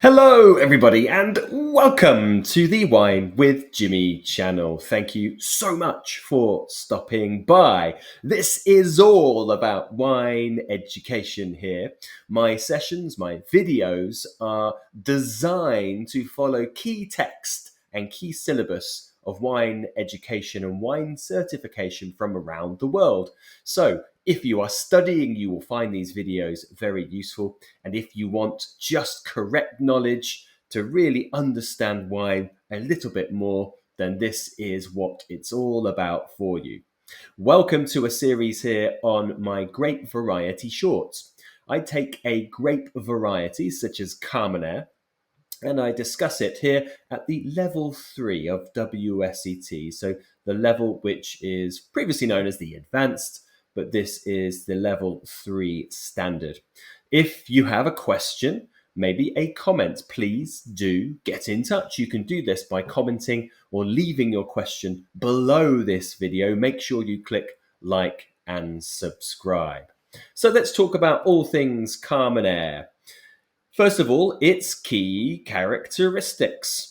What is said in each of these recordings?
Hello, everybody, and welcome to the Wine with Jimmy channel. Thank you so much for stopping by. This is all about wine education here. My sessions, my videos are designed to follow key text and key syllabus of wine education and wine certification from around the world. So, if you are studying, you will find these videos very useful. And if you want just correct knowledge to really understand wine a little bit more, then this is what it's all about for you. Welcome to a series here on my grape variety shorts. I take a grape variety such as Carmenere and I discuss it here at the level 3 of WSET. So the level which is previously known as the advanced, but this is the level 3 standard. If you have a question, maybe a comment, please do get in touch. You can do this by commenting or leaving your question below this video. Make sure you click like and subscribe. So let's talk about all things Carmenere. First of all, its key characteristics.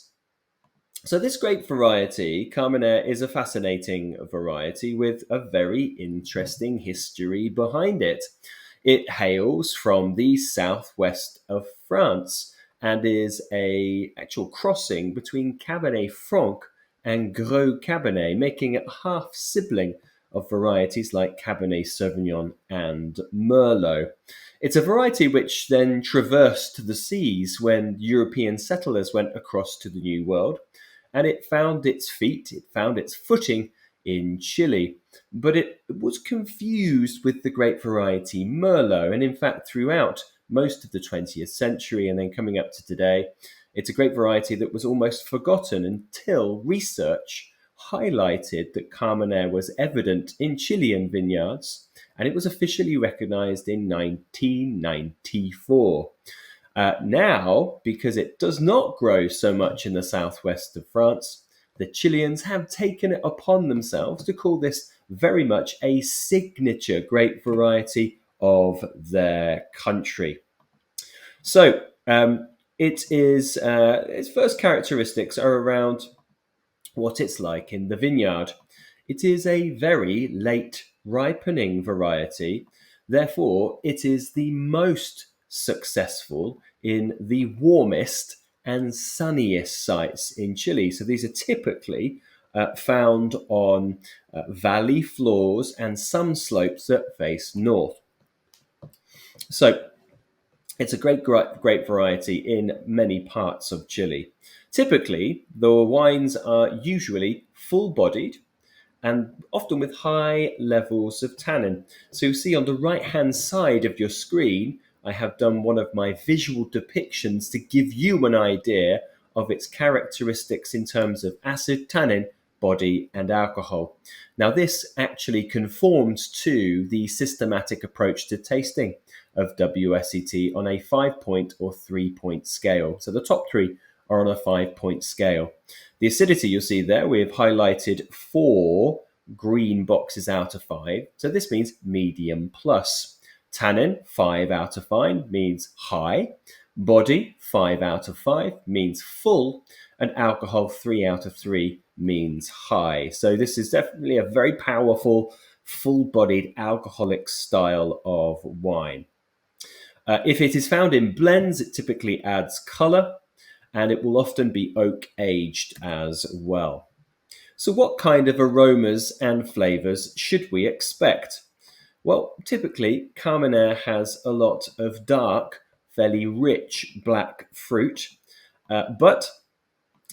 So this grape variety, Carmenere, is a fascinating variety with a very interesting history behind it. It hails from the southwest of France and is an actual crossing between Cabernet Franc and Gros Cabernet, making it half sibling of varieties like Cabernet Sauvignon and Merlot. It's a variety which then traversed the seas when European settlers went across to the New World, and it found its footing in Chile. But it was confused with the grape variety Merlot, and in fact, throughout most of the 20th century and then coming up to today, it's a grape variety that was almost forgotten until research highlighted that Carmenere was evident in Chilean vineyards, and it was officially recognized in 1994. Now, because it does not grow so much in the southwest of France, the Chileans have taken it upon themselves to call this very much a signature grape variety of their country. So, its first characteristics are around what it's like in the vineyard. It is a very late ripening variety, therefore, it is the most successful in the warmest and sunniest sites in Chile. So these are typically found on valley floors and some slopes that face north. So it's a great grape variety in many parts of Chile. Typically, the wines are usually full-bodied and often with high levels of tannin. So you see on the right-hand side of your screen, I have done one of my visual depictions to give you an idea of its characteristics in terms of acid, tannin, body, and alcohol. Now, this actually conforms to the systematic approach to tasting of WSET on a 5-point or 3-point scale. So the top three are on a 5-point scale. The acidity you'll see there, we have highlighted 4 green boxes out of 5. So this means medium plus. Tannin, 5 out of 5 means high. Body, 5 out of 5 means full. And alcohol, 3 out of 3 means high. So this is definitely a very powerful, full-bodied alcoholic style of wine. If it is found in blends, it typically adds color, and it will often be oak aged as well. So what kind of aromas and flavors should we expect? Well, typically, Carmenere has a lot of dark, fairly rich black fruit, but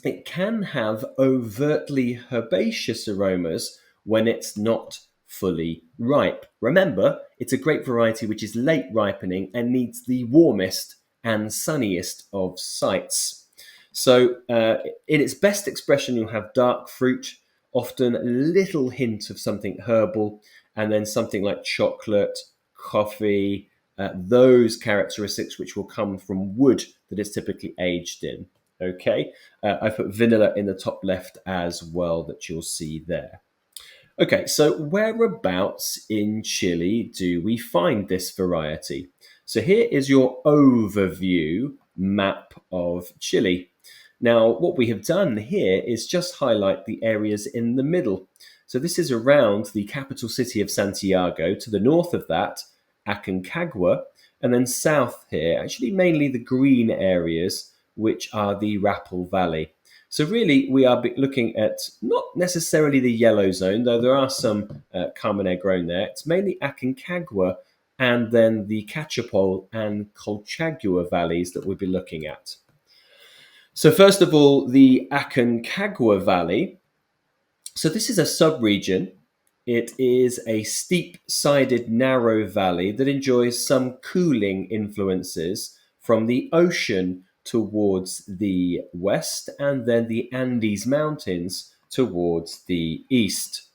it can have overtly herbaceous aromas when it's not fully ripe. Remember, it's a grape variety which is late ripening and needs the warmest and sunniest of sites. So in its best expression, you'll have dark fruit, often a little hint of something herbal, and then something like chocolate, coffee, those characteristics which will come from wood that is typically aged in. Okay, I put vanilla in the top left as well that you'll see there. Okay, so whereabouts in Chile do we find this variety? So here is your overview map of Chile. Now, what we have done here is just highlight the areas in the middle. So this is around the capital city of Santiago. To the north of that, Aconcagua, and then south here, actually mainly the green areas, which are the Rapel Valley. So really, we are looking at not necessarily the yellow zone, though there are some Carmenere grown there. It's mainly Aconcagua and then the Cachapoal and Colchagua valleys that we'll be looking at. So first of all, the Aconcagua Valley. So this is a subregion. It is a steep-sided, narrow valley that enjoys some cooling influences from the ocean towards the west and then the Andes Mountains towards the east.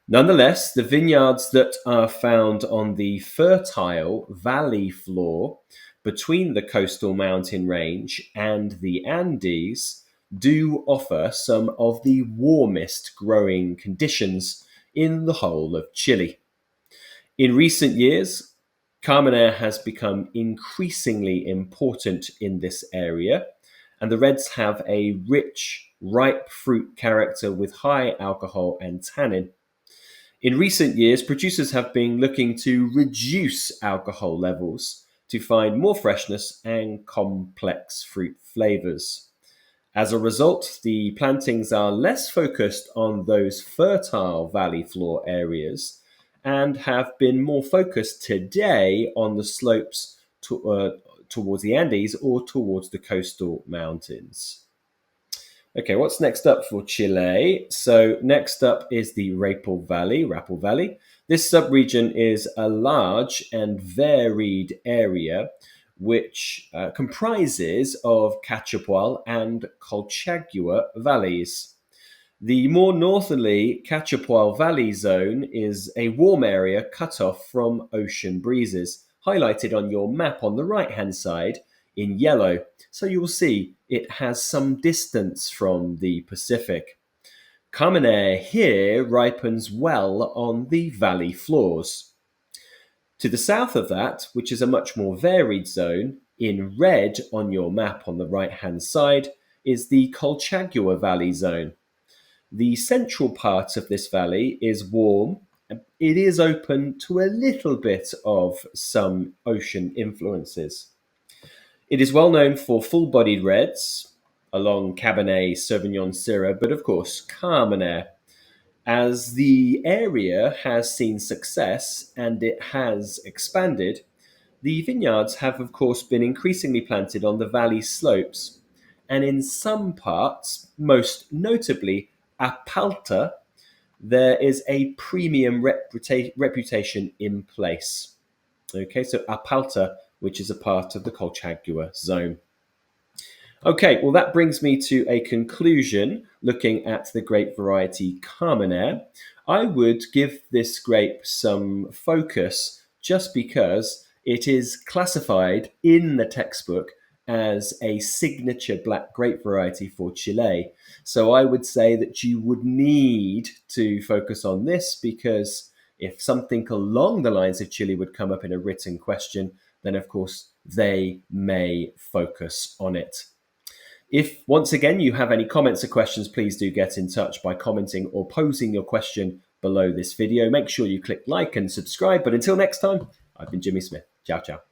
Nonetheless, the vineyards that are found on the fertile valley floor between the coastal mountain range and the Andes do offer some of the warmest growing conditions in the whole of Chile. In recent years, Carmenere has become increasingly important in this area, and the reds have a rich, ripe fruit character with high alcohol and tannin. In recent years, producers have been looking to reduce alcohol levels to find more freshness and complex fruit flavors. As a result, the plantings are less focused on those fertile valley floor areas and have been more focused today on the slopes towards the Andes or towards the coastal mountains. Okay, what's next up for Chile? So next up is the Rapel Valley. This subregion is a large and varied area which comprises of Cachapoal and Colchagua valleys. The more northerly Cachapoal Valley zone is a warm area cut off from ocean breezes, highlighted on your map on the right-hand side in yellow. So you will see it has some distance from the Pacific. Carmenere here ripens well on the valley floors. To the south of that, which is a much more varied zone, in red on your map on the right-hand side, is the Colchagua Valley zone. The central part of this valley is warm. It is open to a little bit of some ocean influences. It is well known for full-bodied reds, along Cabernet Sauvignon Syrah, but of course Carmenere. As the area has seen success and it has expanded, the vineyards have of course been increasingly planted on the valley slopes, and in some parts, most notably Apalta, there is a premium reputation in place. Okay, so Apalta, which is a part of the Colchagua zone. Okay, well that brings me to a conclusion looking at the grape variety Carmenere. I would give this grape some focus just because it is classified in the textbook as a signature black grape variety for Chile. So I would say that you would need to focus on this because if something along the lines of Chile would come up in a written question, then of course they may focus on it. If, once again, you have any comments or questions, please do get in touch by commenting or posing your question below this video. Make sure you click like and subscribe. But until next time, I've been Jimmy Smith. Ciao, ciao.